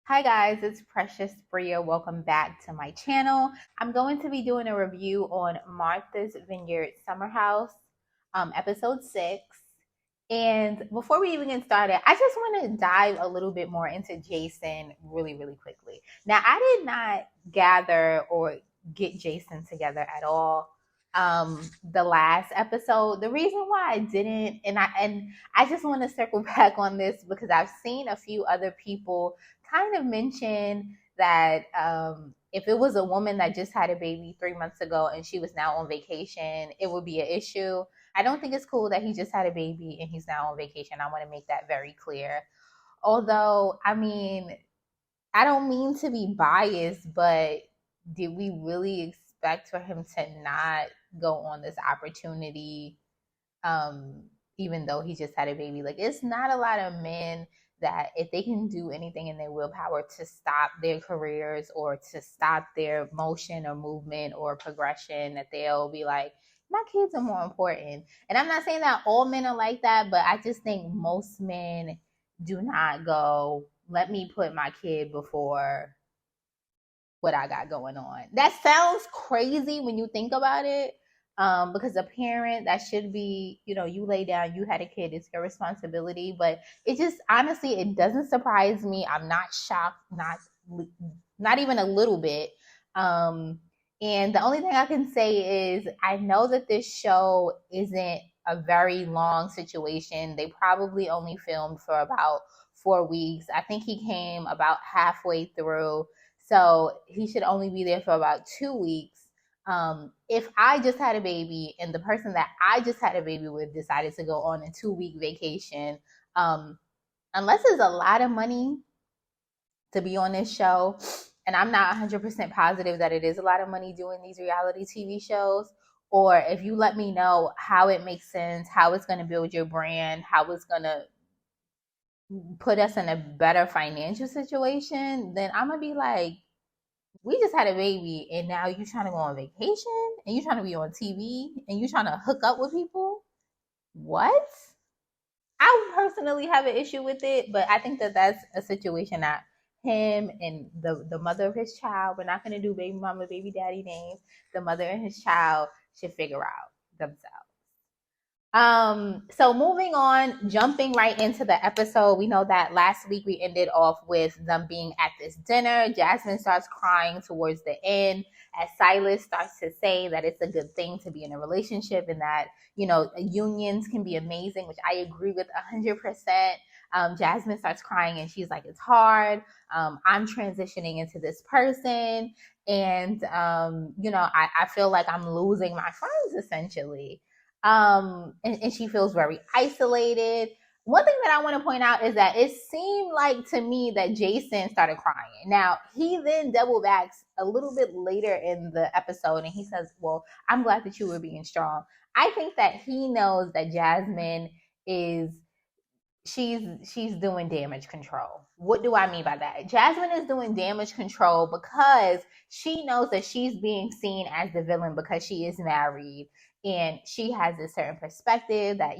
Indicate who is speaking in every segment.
Speaker 1: Hi guys, it's Precious Bria. Welcome back to my channel. I'm going to be doing a review on Martha's Vineyard Summer House, episode 6. And before we even get started, I just want to dive a little bit more into Jason really quickly. Now, I did not gather or get Jason together at all the last episode. The reason why I didn't, and I just want to circle back on this because I've seen a few other people kind of mention that if it was a woman that just had a baby 3 months ago and she was now on vacation, it would be an issue. I don't think it's cool that he just had a baby and he's now on vacation. I want to make that very clear. Although, I mean, I don't mean to be biased, but did we really expect for him to not go on this opportunity, um, even though he just had a baby? Like, it's not a lot of men that if they can do anything in their willpower to stop their careers or to stop their motion or movement or progression, that they'll be like, my kids are more important. And I'm not saying that all men are like that, but I just think most men do not go, let me put my kid before what I got going on. That sounds crazy when you think about it. Because a parent, that should be, you lay down, you had a kid, it's your responsibility. But it just, honestly, it doesn't surprise me. I'm not shocked, not even a little bit. And the only thing I can say is I know that this show isn't a very long situation. They probably only filmed for about 4 weeks. I think he came about halfway through, so he should only be there for about 2 weeks. If I just had a baby and the person that I just had a baby with decided to go on a 2 week vacation, unless it's a lot of money to be on this show, and I'm not 100% positive that it is a lot of money doing these reality TV shows, or if you let me know how it makes sense, how it's going to build your brand, how it's going to put us in a better financial situation, then I'm going to be like, we just had a baby and now you're trying to go on vacation and you're trying to be on TV and you're trying to hook up with people. What? I would personally have an issue with it, but I think that that's a situation that him and the mother of his child, we're not going to do baby mama, baby daddy names, the mother and his child should figure out themselves. So moving on, jumping right into the episode, we know that last week we ended off with them being at this dinner. Jasmine starts crying towards the end as Silas starts to say that it's a good thing to be in a relationship and that, unions can be amazing, which I agree with 100%. Jasmine starts crying and she's like, it's hard. I'm transitioning into this person. And, I feel like I'm losing my friends essentially. And she feels very isolated. One thing that I want to point out is that it seemed like to me that Jason started crying. Now, he then double backs a little bit later in the episode and he says, well, I'm glad that you were being strong. I think that he knows that Jasmine is she's doing damage control. What do I mean by that? Jasmine is doing damage control because she knows that she's being seen as the villain because she is married and she has a certain perspective that,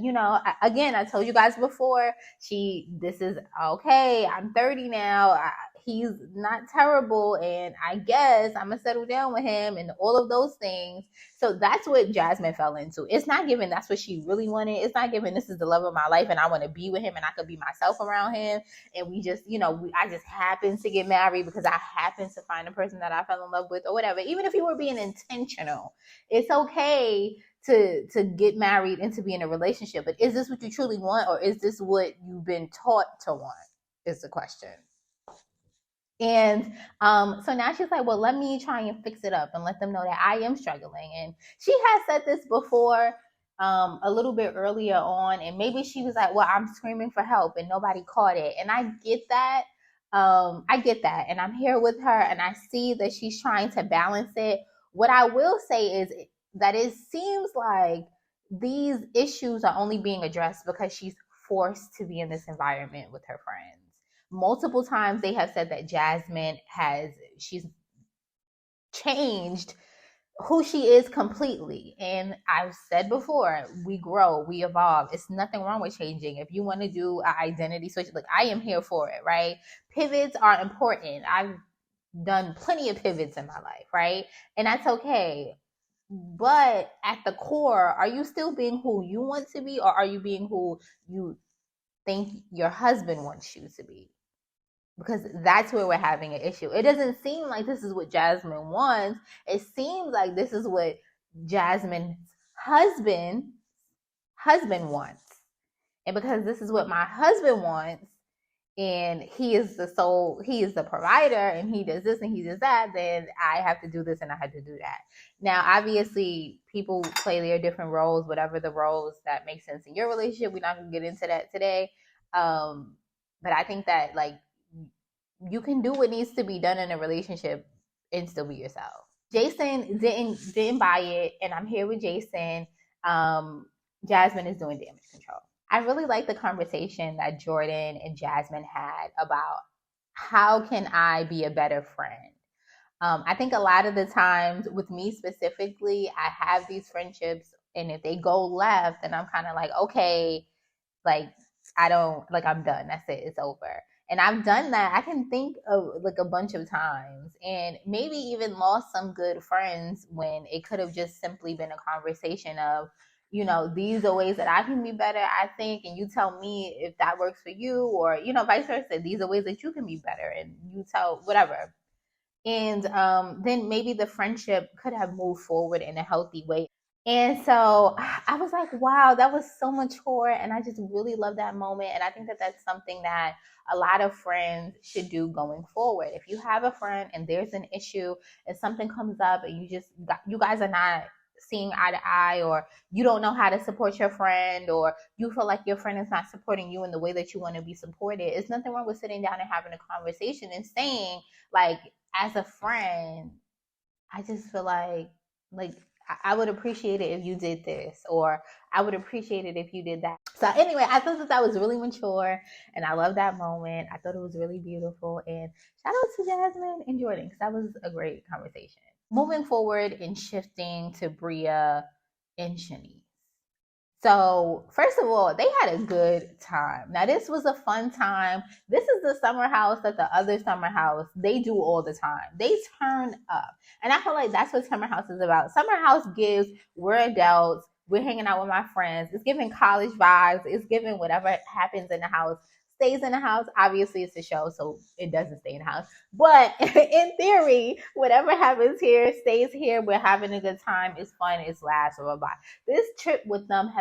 Speaker 1: again, I told you guys before, this is okay, I'm 30 now, he's not terrible, and I guess I'm gonna settle down with him and all of those things. So that's what Jasmine fell into. It's not given that's what she really wanted. It's not given this is the love of my life and I want to be with him and I could be myself around him. And we just, I just happened to get married because I happened to find a person that I fell in love with or whatever. Even if you were being intentional, it's okay to get married and to be in a relationship. But is this what you truly want, or is this what you've been taught to want, is the question. And so now she's like, well, let me try and fix it up and let them know that I am struggling. And she has said this before, a little bit earlier on, and maybe she was like, well, I'm screaming for help and nobody caught it. And I get that. And I'm here with her and I see that she's trying to balance it. What I will say is that it seems like these issues are only being addressed because she's forced to be in this environment with her friends. Multiple times they have said that she's changed who she is completely. And I've said before, we grow, we evolve. It's nothing wrong with changing. If you want to do an identity switch, like, I am here for it, right? Pivots are important. I've done plenty of pivots in my life, right? And that's okay. But at the core, are you still being who you want to be, or are you being who you think your husband wants you to be? Because that's where we're having an issue. It doesn't seem like this is what Jasmine wants. It seems like this is what Jasmine's husband wants. And because this is what my husband wants, and he is the provider, and he does this and he does that, then I have to do this and I have to do that. Now, obviously, people play their different roles, whatever the roles that make sense in your relationship. We're not going to get into that today. But I think that, like, you can do what needs to be done in a relationship and still be yourself. Jason didn't buy it, and I'm here with Jason. Jasmine is doing damage control. I really like the conversation that Jordan and Jasmine had about how can I be a better friend. I think a lot of the times, with me specifically, I have these friendships, and if they go left, then I'm kind of like, okay, like, I'm done. That's it. It's over. And I've done that. I can think of, like, a bunch of times, and maybe even lost some good friends when it could have just simply been a conversation of, these are ways that I can be better, I think, and you tell me if that works for you, or, vice versa. These are ways that you can be better, and you tell whatever. And then maybe the friendship could have moved forward in a healthy way. And so I was like, wow, that was so mature. And I just really love that moment. And I think that that's something that a lot of friends should do going forward. If you have a friend and there's an issue and something comes up and you guys are not seeing eye to eye, or you don't know how to support your friend, or you feel like your friend is not supporting you in the way that you want to be supported, it's nothing wrong with sitting down and having a conversation and saying, like, as a friend, I just feel like I would appreciate it if you did this, or I would appreciate it if you did that. So anyway, I thought that was really mature, and I love that moment. I thought it was really beautiful, and shout out to Jasmine and Jordan, because that was a great conversation. Moving forward and shifting to Bria and Shanice. So, first of all, they had a good time. Now, this was a fun time. This is the summer house that the other summer house, they do all the time. They turn up. And I feel like that's what summer house is about. Summer house gives, we're adults, we're hanging out with my friends. It's giving college vibes. It's giving whatever happens in the house stays in the house. Obviously, it's a show, so it doesn't stay in the house. But in theory, whatever happens here stays here. We're having a good time. It's fun. It's laughs. Blah, blah, blah. This trip with them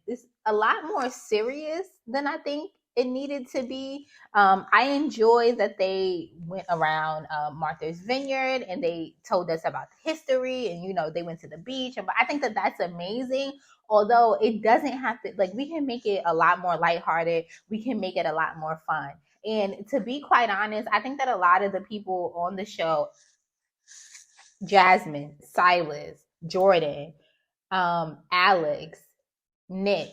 Speaker 1: is a lot more serious than I think it needed to be. I enjoyed that they went around Martha's Vineyard and they told us about the history, and they went to the beach. And I think that that's amazing. Although it doesn't have to, like, we can make it a lot more lighthearted. We can make it a lot more fun. And to be quite honest, I think that a lot of the people on the show, Jasmine, Silas, Jordan, Alex, Nick,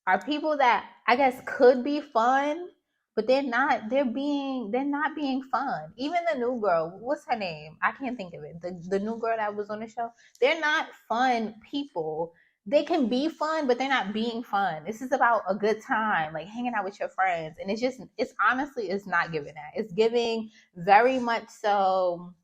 Speaker 1: are people that I guess could be fun, but they're not. They're not being fun. Even the new girl, what's her name? I can't think of it. The new girl that was on the show, they're not fun people. They can be fun, but they're not being fun. This is about a good time, like hanging out with your friends. And it's honestly, it's not giving that. It's giving very much so.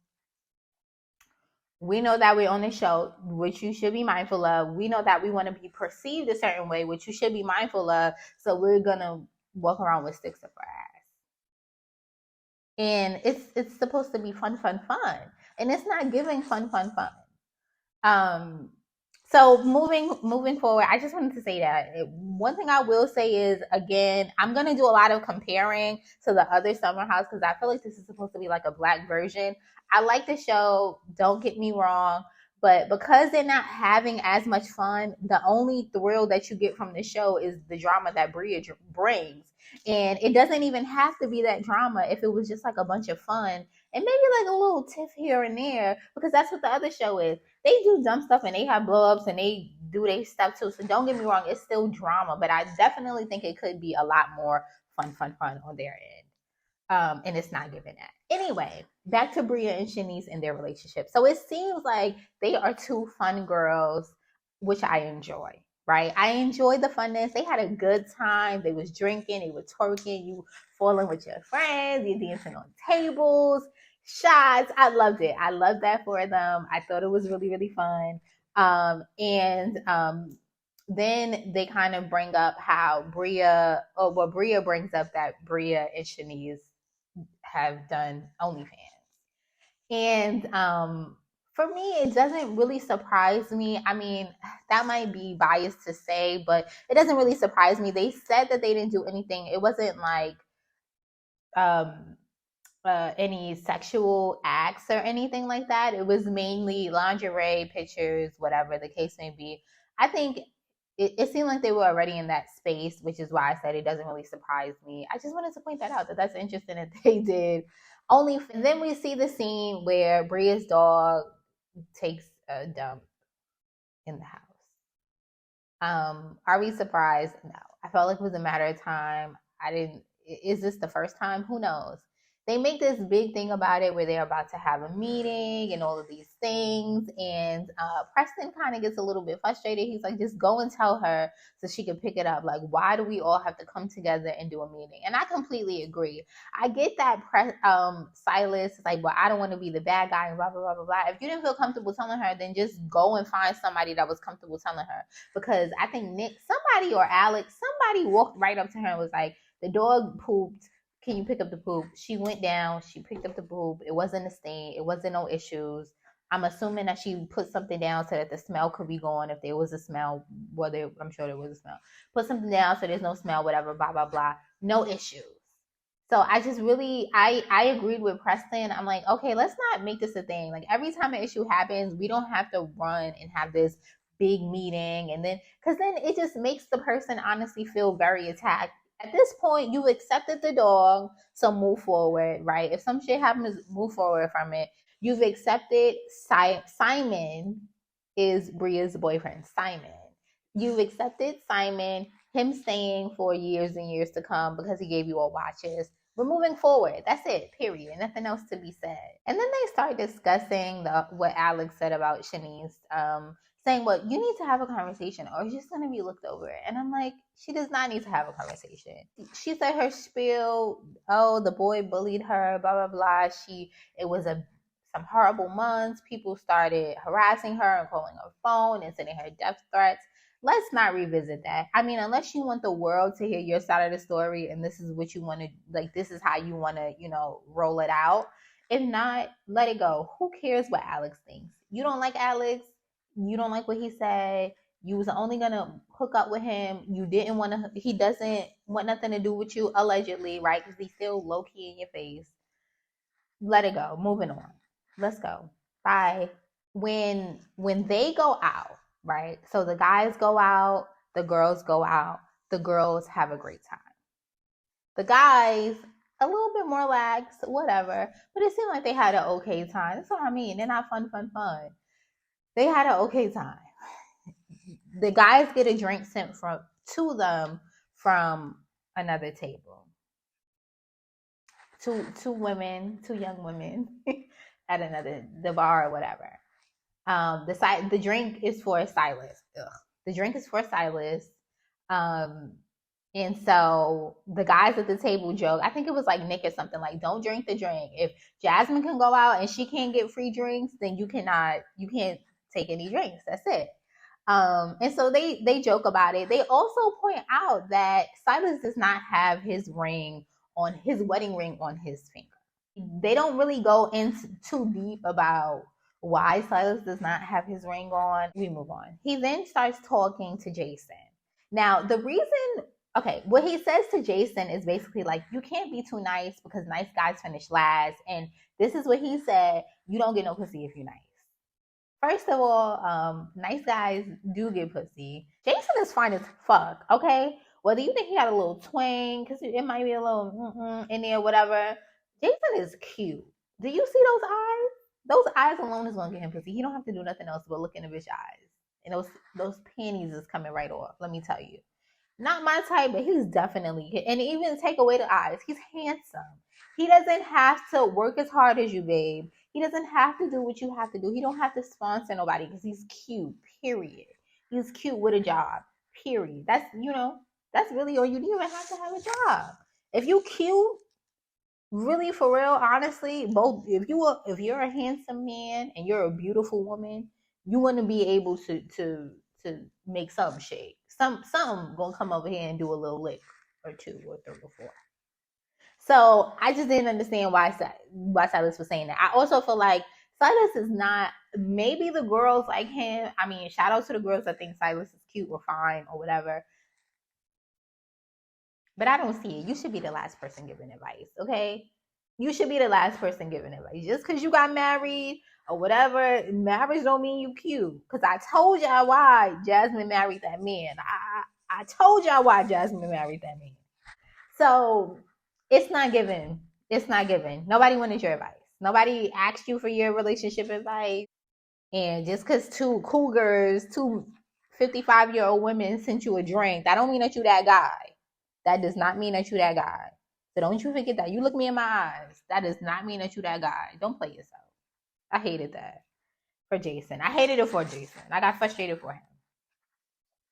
Speaker 1: We know that we're on the show, which you should be mindful of. We know that we want to be perceived a certain way, which you should be mindful of. So we're going to walk around with sticks up our ass. And it's supposed to be fun. And it's not giving fun. So moving forward, I just wanted to say that one thing I will say is, again, I'm going to do a lot of comparing to the other summer house, because I feel like this is supposed to be like a black version. I like the show, don't get me wrong, but because they're not having as much fun, the only thrill that you get from the show is the drama that Bria brings. And it doesn't even have to be that drama if it was just like a bunch of fun and maybe like a little tiff here and there, because that's what the other show is. They do dumb stuff and they have blow-ups and they do their stuff too. So don't get me wrong, it's still drama, but I definitely think it could be a lot more fun on their end. And it's not given that. Anyway, back to Bria and Shanice and their relationship. So it seems like they are two fun girls, which I enjoy. Right, I enjoyed the funness. They had a good time. They was drinking, they were twerking. You falling with your friends, you dancing on tables, shots. I loved it. I loved that for them. I thought it was really, really fun. And then they kind of bring up how Bria brings up that Bria and Shanice have done OnlyFans. And for me, it doesn't really surprise me. I mean, that might be biased to say, but it doesn't really surprise me. They said that they didn't do anything. It wasn't like any sexual acts or anything like that. It was mainly lingerie, pictures, whatever the case may be. I think it seemed like they were already in that space, which is why I said it doesn't really surprise me. I just wanted to point that out, that that's interesting that they did only. And then we see the scene where Bria's dog takes a dump in the house. Are we surprised? No. I felt like it was a matter of time. I didn't. Is this the first time? Who knows? They make this big thing about it where they're about to have a meeting and all of these things. And Preston kind of gets a little bit frustrated. He's like, just go and tell her so she can pick it up. Like, why do we all have to come together and do a meeting? And I completely agree. I get that Silas is like, well, I don't want to be the bad guy and blah, blah, blah, blah, blah. If you didn't feel comfortable telling her, then just go and find somebody that was comfortable telling her. Because I think Nick, somebody or Alex, somebody walked right up to her and was like, the dog pooped. Can you pick up the poop? She went down. She picked up the poop. It wasn't a stain. It wasn't no issues. I'm assuming that she put something down so that the smell could be gone if there was a smell. I'm sure there was a smell. Put something down so there's no smell, whatever, blah, blah, blah. No issues. So I just really, I agreed with Preston. I'm like, okay, let's not make this a thing. Like every time an issue happens, we don't have to run and have this big meeting. And then, because then it just makes the person honestly feel very attacked. At this point, you accepted the dog, so move forward, right? If some shit happens, move forward from it. You've accepted Simon is Bria's boyfriend, Simon. You've accepted Simon, him staying for years and years to come because he gave you all watches. We're moving forward. That's it, period. Nothing else to be said. And then they start discussing what Alex said about Shanice, saying, well, you need to have a conversation or it's just going to be looked over. And I'm like, she does not need to have a conversation. She said her spiel, oh, the boy bullied her, blah, blah, blah. It was some horrible months. People started harassing her and calling her phone and sending her death threats. Let's not revisit that. I mean, unless you want the world to hear your side of the story and this is what you want to, like, this is how you want to, roll it out. If not, let it go. Who cares what Alex thinks? You don't like Alex. You don't like what he said. You was only going to hook up with him. You didn't want to, he doesn't want nothing to do with you, allegedly, right? Because he's still low-key in your face. Let it go. Moving on. Let's go. Bye. When they go out, right? So the guys go out, the girls go out, the girls have a great time. The guys, a little bit more lax, whatever, but it seemed like they had an okay time. That's what I mean. They're not fun. They had an okay time. The guys get a drink sent to them from another table. Two young women at the bar or whatever. The drink is for Silas. The drink is for Silas. And so the guys at the table joke, I think it was like Nick or something, like, don't drink the drink. If Jasmine can go out and she can't get free drinks, then you can't take any drinks. That's it. And so they joke about it. They also point out that Silas does not have his wedding ring on his finger. They don't really go into too deep about why Silas does not have his ring on. We move on. He then starts talking to Jason. Now, the reason, what he says to Jason is basically like, you can't be too nice because nice guys finish last. And this is what he said, you don't get no pussy if you're nice. First of all, nice guys do get pussy. Jason is fine as fuck, okay? Whether you think he had a little twang, because it might be a little in there, whatever. Jason is cute. Do you see those eyes? Those eyes alone is going to get him pussy. He don't have to do nothing else but look in the bitch eyes. And those panties is coming right off, let me tell you. Not my type, but he's definitely, and even take away the eyes, he's handsome. He doesn't have to work as hard as you, babe. He doesn't have to do what you have to do. He don't have to sponsor nobody because he's cute, period. He's cute with a job, period. That's really all you need. You don't even have to have a job. If you cute, really for real, honestly, both if you're a handsome man and you're a beautiful woman, you want to be able to make some shake. Some gonna come over here and do a little lick or two or three or four. So I just didn't understand why Silas was saying that. I also feel like Silas is not. Maybe the girls like him. I mean, shout out to the girls that think Silas is cute or fine or whatever. But I don't see it. You should be the last person giving advice, okay? You should be the last person giving advice. Just because you got married or whatever, marriage don't mean you cute. Because I told y'all why Jasmine married that man. I told y'all why Jasmine married that man. So it's not given. It's not given. Nobody wanted your advice. Nobody asked you for your relationship advice. And just because two cougars, two 55-year-old women sent you a drink, that don't mean that you that guy. That does not mean that you that guy. So don't you forget that. You look me in my eyes. That does not mean that you that guy. Don't play yourself. I hated that for Jason. I hated it for Jason. I got frustrated for him.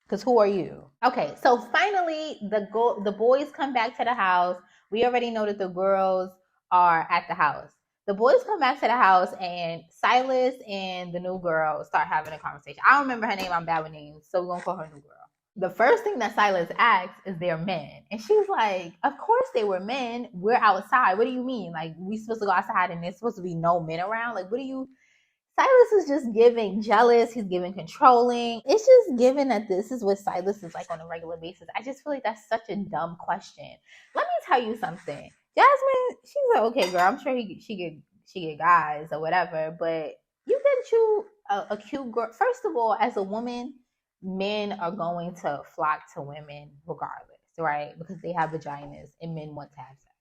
Speaker 1: Because who are you? Okay, so finally the boys come back to the house. We already know that the girls are at the house. The boys come back to the house and Silas and the new girl start having a conversation. I don't remember her name. I'm bad with names. So we're going to call her new girl. The first thing that Silas asks is they're men. And she's like, of course they were men. We're outside. What do you mean? Like, we supposed to go outside and there's supposed to be no men around? Like, what do you... Silas is just giving jealous. He's giving controlling. It's just given that this is what Silas is like on a regular basis. I just feel like that's such a dumb question. Let me tell you something. Jasmine, she's like, okay, girl, I'm sure she get guys or whatever, but you get you a cute girl. First of all, as a woman, men are going to flock to women regardless, right? Because they have vaginas and men want to have sex.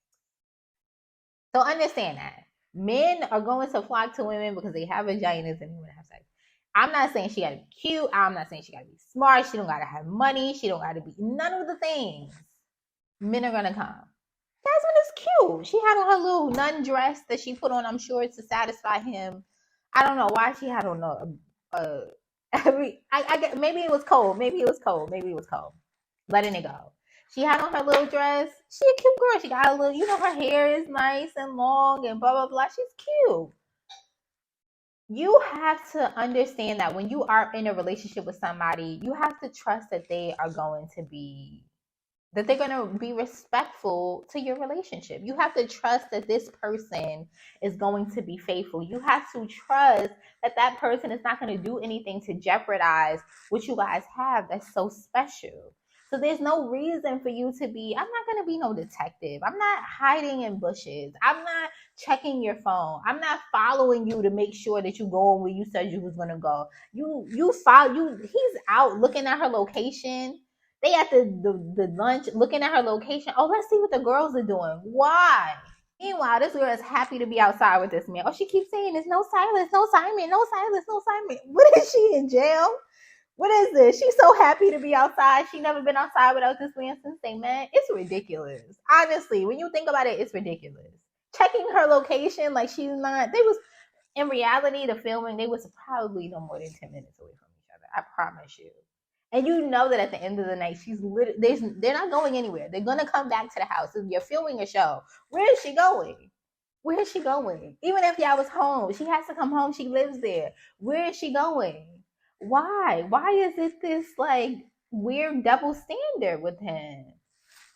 Speaker 1: So understand that. Men are going to flock to women because they have vaginas and they want to have sex. I'm not saying she gotta be cute. I'm not saying she gotta be smart. She don't gotta have money. She don't gotta be none of the things. Men are gonna come. Jasmine is cute. She had on her little nun dress that she put on, I'm sure, to satisfy him. I don't know why she had on I get, maybe it was cold. Maybe it was cold. Letting it go. She had on her little dress. She a cute girl. She got a little, her hair is nice and long and blah, blah, blah. She's cute. You have to understand that when you are in a relationship with somebody, you have to trust that they're going to be respectful to your relationship. You have to trust that this person is going to be faithful. You have to trust that that person is not going to do anything to jeopardize what you guys have that's so special. So there's no reason for you to be, I'm not going to be no detective. I'm not hiding in bushes. I'm not checking your phone. I'm not following you to make sure that you going where you said you was going to go. He's out looking at her location. They at the lunch looking at her location. Oh, let's see what the girls are doing. Why? Meanwhile, this girl is happy to be outside with this man. Oh, she keeps saying there's no Silas, no Simon, no Silas, no Simon. What is she in jail? What is this? She's so happy to be outside. She never been outside without this man since they met. It's ridiculous. Honestly, when you think about it, it's ridiculous. Checking her location like she's not. In reality, the filming, they was probably no more than 10 minutes away from each other. I promise you. And you know that at the end of the night, they're not going anywhere. They're going to come back to the house. If you're filming a show, where is she going? Where is she going? Even if y'all was home, she has to come home. She lives there. Where is she going? Why? Why is it this like weird double standard with him?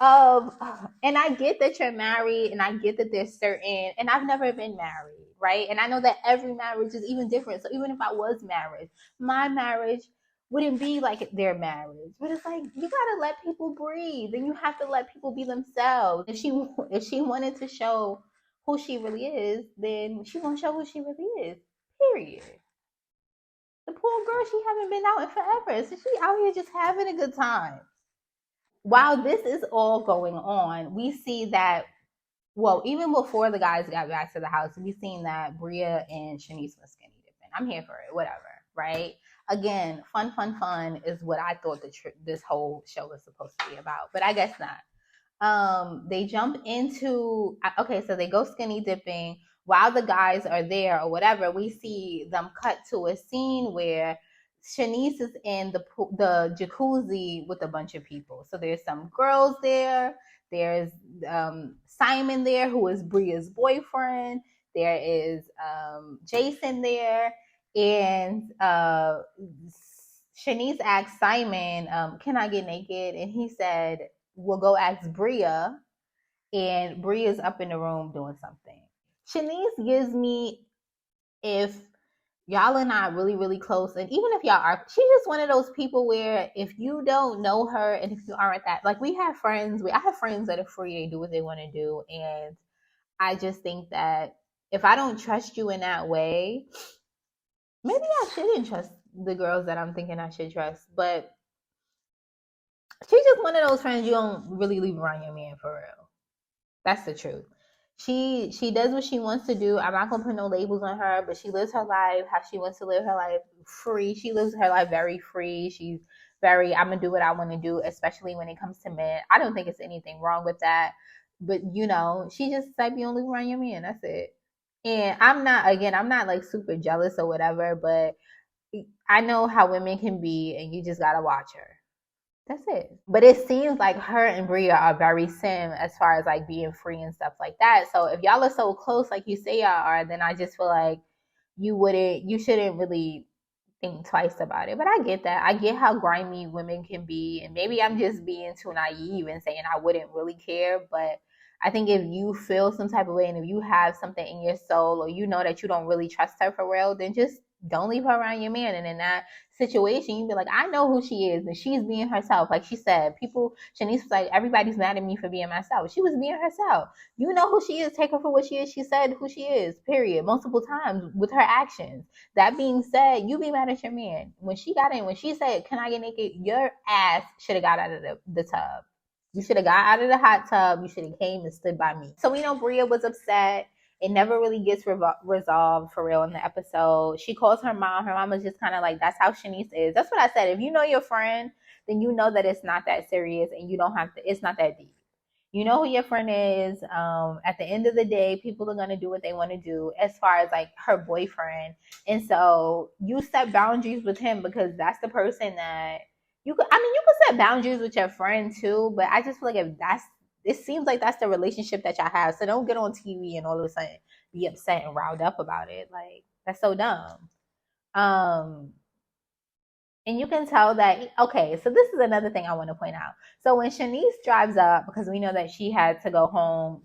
Speaker 1: And I get that you're married and I get that there's certain, and I've never been married, right? And I know that every marriage is even different. So even if I was married, my marriage wouldn't be like their marriage. But it's like, you gotta let people breathe and you have to let people be themselves. If she wanted to show who she really is, then she gonna show who she really is. Period. The poor girl, she haven't been out in forever. So she out here just having a good time. While this is all going on, we see that, well, even before the guys got back to the house, we seen that Bria and Shanice was skinny dipping. I'm here for it, whatever, right? Again, fun is what I thought this whole show was supposed to be about, but I guess not. They jump into, okay, so they go skinny dipping while the guys are there or whatever. We see them cut to a scene where Shanice is in the jacuzzi with a bunch of people. So there's some girls there. There's Simon there, who is Bria's boyfriend. There is Jason there, and Shanice asked Simon, "Can I get naked?" And he said, "We'll go ask Bria." And Bria's up in the room doing something. Shanice gives me, if y'all are not really, really close, and even if y'all are, she's just one of those people where if you don't know her and if you aren't that, like I have friends that are free, they do what they want to do. And I just think that if I don't trust you in that way, maybe I shouldn't trust the girls that I'm thinking I should trust. But she's just one of those friends you don't really leave around your man for real. That's the truth. She does what she wants to do. I'm not gonna put no labels on her, but she lives her life how she wants to live her life, free. She lives her life very free. She's very, I'm gonna do what I want to do, especially when it comes to men. I don't think it's anything wrong with that. But she just like, you don't leave around your man. That's it. And I'm not like super jealous or whatever, but I know how women can be, and you just gotta watch her. That's it. But it seems like her and Bria are very sim as far as like being free and stuff like that. So if y'all are so close, like you say y'all are, then I just feel like you shouldn't really think twice about it. But I get that. I get how grimy women can be, and maybe I'm just being too naive and saying I wouldn't really care. But I think if you feel some type of way and if you have something in your soul, or you know that you don't really trust her for real, then just don't leave her around your man. And in that situation, you'd be like, I know who she is, and she's being herself. Like she said, Shanice was like, everybody's mad at me for being myself. She was being herself. You know who she is. Take her for what she is. She said who she is, period, multiple times with her actions. That being said, you be mad at your man. When she said, can I get naked? Your ass should have got out of the tub. You should have got out of the hot tub. You should have came and stood by me. So we know Bria was upset. It never really gets resolved for real in the episode. She calls her mom. Her mom is just kind of like, that's how Shanice is. That's what I said. If you know your friend, then you know that it's not that serious, and you don't have to, it's not that deep. You know who your friend is. At the end of the day, people are going to do what they want to do as far as like her boyfriend. And so you set boundaries with him, because that's the person that you could set boundaries with your friend too. But I just feel like it seems like that's the relationship that y'all have. So don't get on TV and all of a sudden be upset and riled up about it. Like, that's so dumb. And you can tell that, okay, so this is another thing I want to point out. So when Shanice drives up, because we know that she had to go home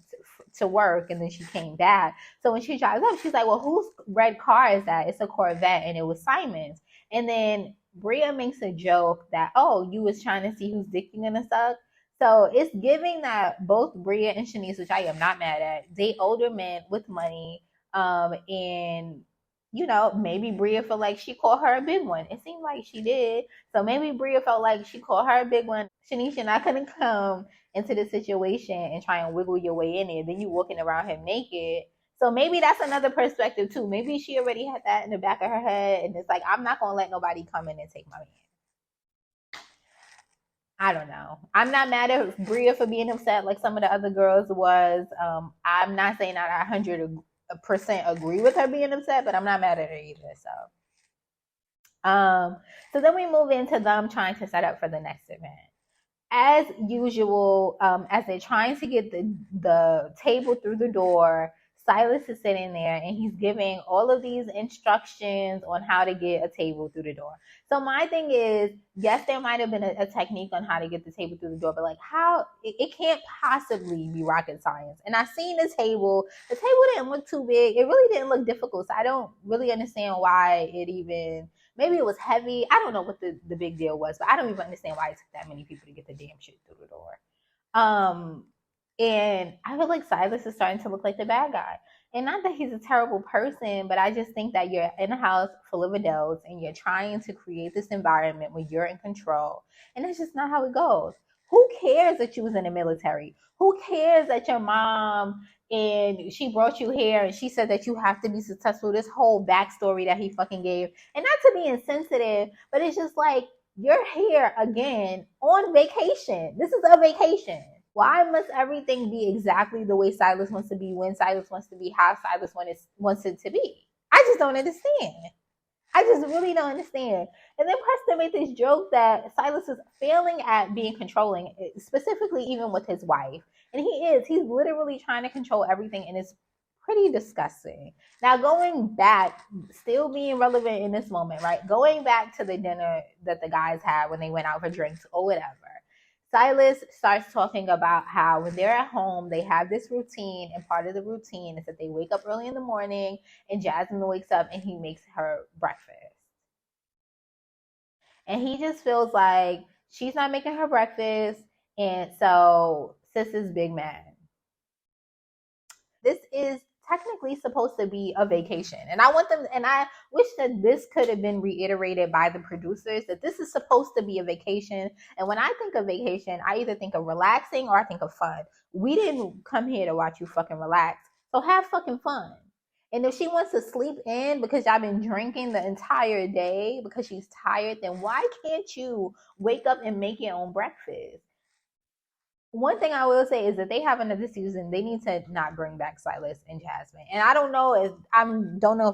Speaker 1: to work and then she came back. So when she drives up, she's like, well, whose red car is that? It's a Corvette, and it was Simon's. And then Bria makes a joke that, oh, you was trying to see whose dick you're going to suck. So it's giving that both Bria and Shanice, which I am not mad at, date older men with money, and maybe Bria felt like she called her a big one. It seemed like she did. So maybe Bria felt like she called her a big one. Shanice, you're not going to come into the situation and try and wiggle your way in it. Then you walking around him naked. So maybe that's another perspective too. Maybe she already had that in the back of her head, and it's like, I'm not going to let nobody come in and take my man. I don't know. I'm not mad at Bria for being upset like some of the other girls was. I'm not saying that I 100% agree with her being upset, but I'm not mad at her either. So then we move into them trying to set up for the next event. As usual, as they're trying to get the table through the door, Silas is sitting there and he's giving all of these instructions on how to get a table through the door. So my thing is, yes, there might have been a technique on how to get the table through the door, but like it can't possibly be rocket science. And I seen the table. The table didn't look too big. It really didn't look difficult. So I don't really understand why maybe it was heavy. I don't know what the big deal was, but I don't even understand why it took that many people to get the damn shit through the door. And I feel like Silas is starting to look like the bad guy. And not that he's a terrible person, but I just think that you're in a house full of adults and you're trying to create this environment where you're in control. And that's just not how it goes. Who cares that you was in the military? Who cares that your mom and she brought you here and she said that you have to be successful? This whole backstory that he fucking gave. And not to be insensitive, but it's just like, you're here again on vacation. This is a vacation. Why must everything be exactly the way Silas wants to be, when Silas wants to be, how Silas wants it to be? I just don't understand. I just really don't understand. And then Preston made this joke that Silas is failing at being controlling, specifically even with his wife. And he is. He's literally trying to control everything, and it's pretty disgusting. Now, going back, still being relevant in this moment, right? Going back to the dinner that the guys had when they went out for drinks or whatever. Silas starts talking about how when they're at home, they have this routine, and part of the routine is that they wake up early in the morning and Jasmine wakes up and he makes her breakfast. And he just feels like she's not making her breakfast, and so sis is big mad. This is technically supposed to be a vacation. And I wish that this could have been reiterated by the producers, that this is supposed to be a vacation. And when I think of vacation, I either think of relaxing or I think of fun. We didn't come here to watch you fucking relax. So have fucking fun. And if she wants to sleep in because y'all been drinking the entire day because she's tired, then why can't you wake up and make your own breakfast? One thing I will say is that they have another season. They need to not bring back Silas and Jasmine. And I don't know if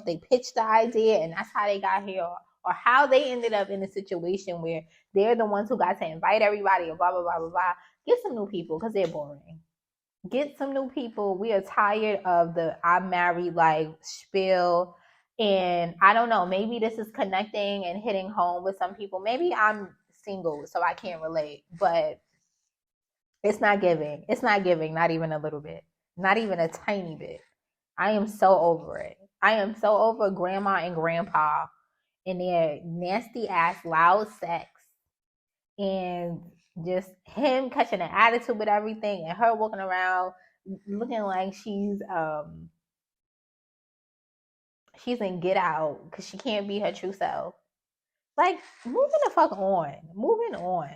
Speaker 1: they pitched the idea and that's how they got here, or how they ended up in a situation where they're the ones who got to invite everybody or blah blah blah blah blah. Get some new people because they're boring. Get some new people. We are tired of the I'm married like spiel. And I don't know, maybe this is connecting and hitting home with some people. Maybe I'm single, so I can't relate, but it's not giving. It's not giving, not even a little bit. Not even a tiny bit. I am so over it. I am so over grandma and grandpa and their nasty ass loud sex and just him catching an attitude with everything and her walking around looking like she's in Get Out because she can't be her true self. Like, moving the fuck on. Moving on.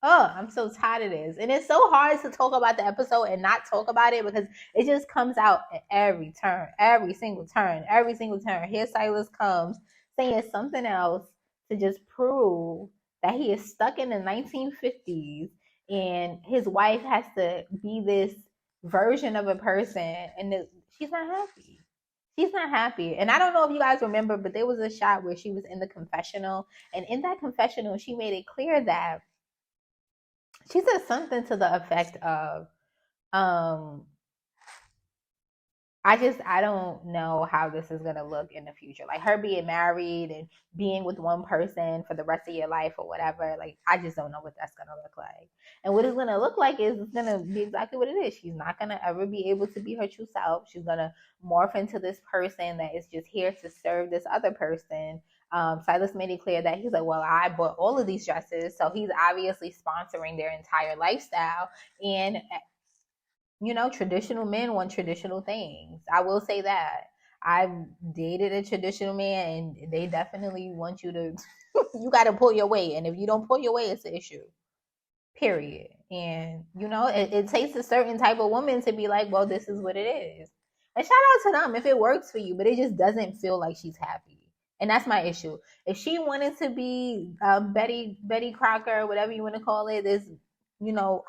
Speaker 1: Oh, I'm so tired of this. And it's so hard to talk about the episode and not talk about it because it just comes out at every turn, every single turn, every single turn. Here Silas comes saying something else to just prove that he is stuck in the 1950s and his wife has to be this version of a person and she's not happy. She's not happy. And I don't know if you guys remember, but there was a shot where she was in the confessional. And in that confessional, she made it clear that she said something to the effect of, I don't know how this is gonna look in the future. Like her being married and being with one person for the rest of your life or whatever. Like I just don't know what that's gonna look like. And what it's gonna look like is it's gonna be exactly what it is. She's not gonna ever be able to be her true self. She's gonna morph into this person that is just here to serve this other person. Silas made it clear that he's like, well, I bought all of these dresses, so he's obviously sponsoring their entire lifestyle. And traditional men want traditional things. I will say that. I've dated a traditional man and they definitely want you to, you got to pull your weight. And if you don't pull your weight, it's an issue. Period. And, it takes a certain type of woman to be like, well, this is what it is. And shout out to them if it works for you, but it just doesn't feel like she's happy. And that's my issue. If she wanted to be Betty Crocker, whatever you want to call it, this,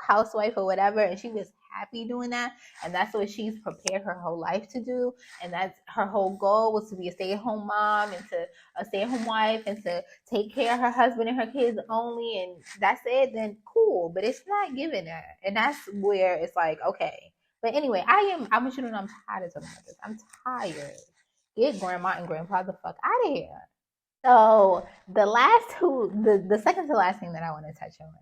Speaker 1: housewife or whatever, and she was happy doing that, and that's what she's prepared her whole life to do, and that's her whole goal was to be a stay-at-home mom and to a stay-at-home wife and to take care of her husband and her kids only, and that's it, then cool. But it's not giving her, and that's where it's like, okay. But anyway, I want you to know I'm tired of talking about this. I'm tired. Get grandma and grandpa the fuck out of here. So the second to last thing that I want to touch on.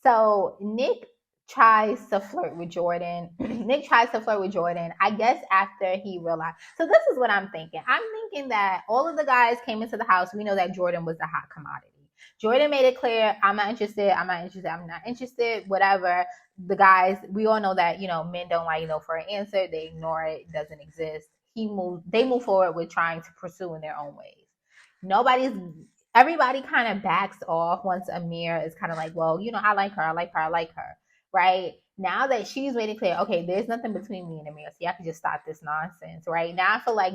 Speaker 1: So Nick tries to flirt with Jordan. I guess after he realized. So this is what I'm thinking. I'm thinking that all of the guys came into the house. We know that Jordan was the hot commodity. Jordan made it clear, I'm not interested, whatever. The guys, we all know that, men don't like no for an answer. They ignore it. It doesn't exist. They move forward with trying to pursue in their own ways. Everybody kind of backs off once Amir is kind of like, well, I like her, right? Now that she's made it clear, okay, there's nothing between me and Amir, so y'all can just stop this nonsense, right? Now I feel like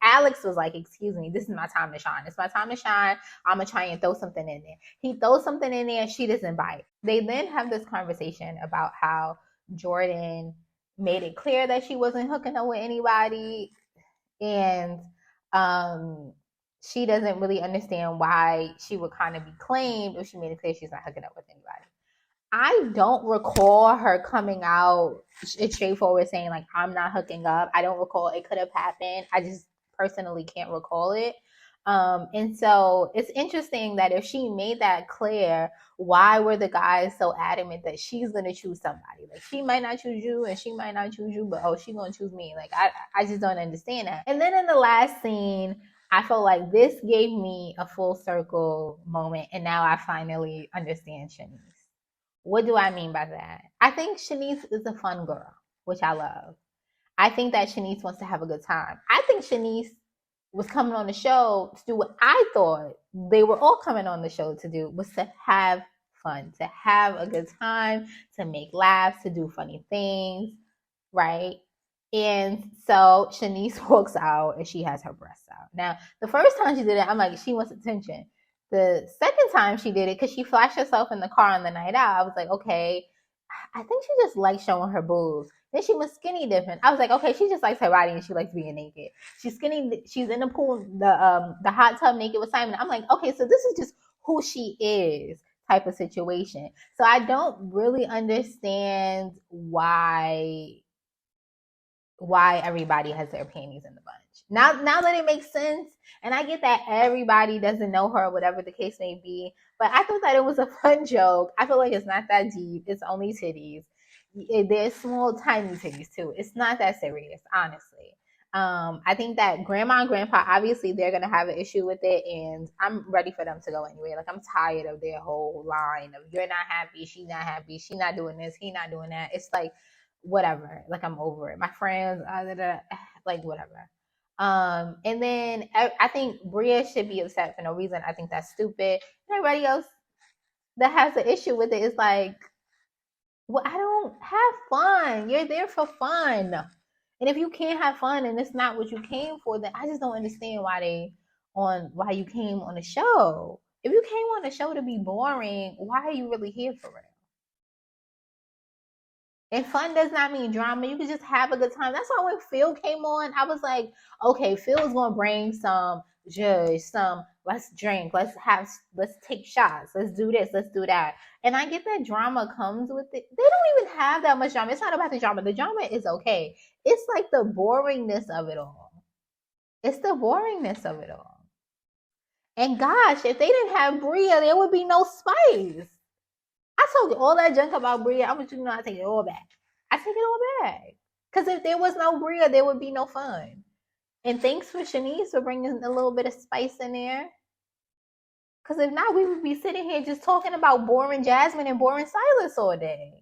Speaker 1: Alex was like, excuse me, this is my time to shine. It's my time to shine. I'm going to try and throw something in there. He throws something in there, she doesn't bite. They then have this conversation about how Jordan made it clear that she wasn't hooking up with anybody, and she doesn't really understand why she would kind of be claimed if she made it clear she's not hooking up with anybody. I don't recall her coming out straightforward saying like, I'm not hooking up. I don't recall it could have happened. I just personally can't recall it. And so it's interesting that if she made that clear, why were the guys so adamant that she's gonna choose somebody? Like, she might not choose you and she might not choose you, but oh, she's gonna choose me. Like, I just don't understand that. And then in the last scene, I felt like this gave me a full circle moment, and now I finally understand Shanice. What do I mean by that? I think Shanice is a fun girl, which I love. I think that Shanice wants to have a good time. I think Shanice was coming on the show to do what I thought they were all coming on the show to do, was to have fun, to have a good time, to make laughs, to do funny things, right? And so Shanice walks out and she has her breasts out. Now, the first time she did it, I'm like, she wants attention. The second time she did it, because she flashed herself in the car on the night out, I was like, okay, I think she just likes showing her boobs. Then she was skinny dipping. I was like, okay, she just likes her body and she likes being naked. She's skinny. She's in the pool, the hot tub naked with Simon. I'm like, okay, so this is just who she is type of situation. So I don't really understand why everybody has their panties in the bunch. Now that it makes sense, and I get that everybody doesn't know her, whatever the case may be, but I thought that it was a fun joke. I feel like it's not that deep. It's only titties. There's small, tiny titties too. It's not that serious, honestly. I think that grandma and grandpa, obviously, they're gonna have an issue with it, and I'm ready for them to go anyway. Like, I'm tired of their whole line of you're not happy, she's not happy, she not doing this, he not doing that. It's like, whatever. Like, I'm over it. My friends, like, whatever. And then I think Bria should be upset for no reason. I think that's stupid. And everybody else that has an issue with it is like, well, I don't have fun. You're there for fun. And if you can't have fun and it's not what you came for, then I just don't understand why you came on the show. If you came on the show to be boring, why are you really here for real? And fun does not mean drama. You can just have a good time. That's why when Phil came on, I was like, okay, Phil's gonna bring some let's drink, let's take shots, let's do this, let's do that. And I get that drama comes with it. They don't even have that much drama. It's not about the drama. The drama is okay. It's like the boringness of it all. It's the boringness of it all. And gosh, if they didn't have Bria, there would be no spice. I told you all that junk about Bria. I want you to know I take it all back. I take it all back. Because if there was no Bria, there would be no fun. And thanks for Shanice for bringing a little bit of spice in there. Because if not, we would be sitting here just talking about boring Jasmine and boring Silas all day.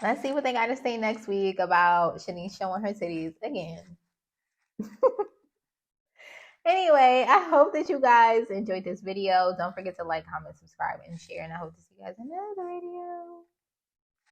Speaker 1: Let's see what they got to say next week about Shanice showing her titties again. Anyway, I hope that you guys enjoyed this video. Don't forget to like, comment, subscribe, and share. And I hope to see you guys in another video.